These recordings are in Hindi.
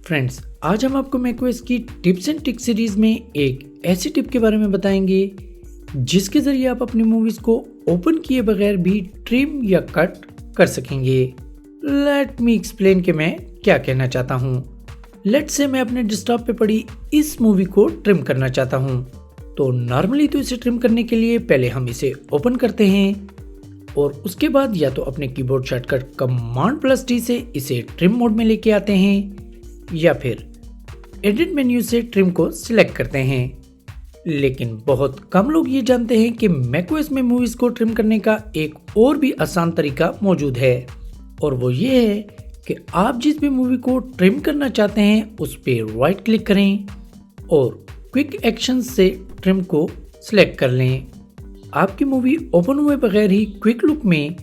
फ्रेंड्स, आज हम आपको macOS की टिप्स एंड ट्रिक्स सीरीज में एक ऐसी टिप के बारे में बताएंगे जिसके जरिए आप अपनी मूवीज को ओपन किए बगैर भी ट्रिम या कट कर सकेंगे। लेट मी एक्सप्लेन कि मैं क्या कहना चाहता हूँ। लेट्स से मैं अपने डेस्कटॉप पे पड़ी इस मूवी को ट्रिम करना चाहता हूँ। तो नॉर्मली तो इसे ट्रिम करने के लिए पहले हम इसे ओपन करते हैं और उसके बाद या तो अपने कीबोर्ड शॉर्टकट Command+T से इसे ट्रिम मोड में लेके आते हैं या फिर एडिट मेन्यू से ट्रिम को सिलेक्ट करते हैं। लेकिन बहुत कम लोग ये जानते हैं कि macOS में मूवीज को ट्रिम करने का एक और भी आसान तरीका मौजूद है, और वो ये है कि आप जिस भी मूवी को ट्रिम करना चाहते हैं उस पर राइट क्लिक करें और क्विक एक्शन से ट्रिम को सिलेक्ट कर लें। आपकी मूवी ओपन हुए बगैर ही क्विक लुक में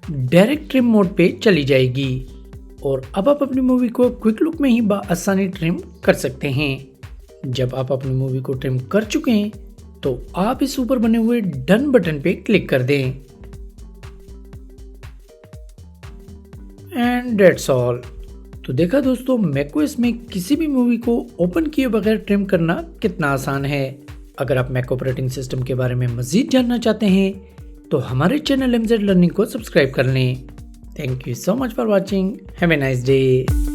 डायरेक्ट ट्रिम मोड पे चली जाएगी और अब आप अपनी मूवी को क्विक लुक में ही आसानी ट्रिम कर सकते हैं। जब आप अपनी मूवी को ट्रिम कर चुके हैं तो आप इस ऊपर बने हुए डन बटन पे क्लिक कर दें। And that's all. तो देखा दोस्तों, macOS में किसी भी मूवी को ओपन किए बगैर ट्रिम करना कितना आसान है। अगर आप मैक ऑपरेटिंग सिस्टम के बारे में मजीद जानना चाहते हैं तो हमारे चैनल MZ लर्निंग को सब्सक्राइब कर लें। Thank you so much for watching. Have a nice day.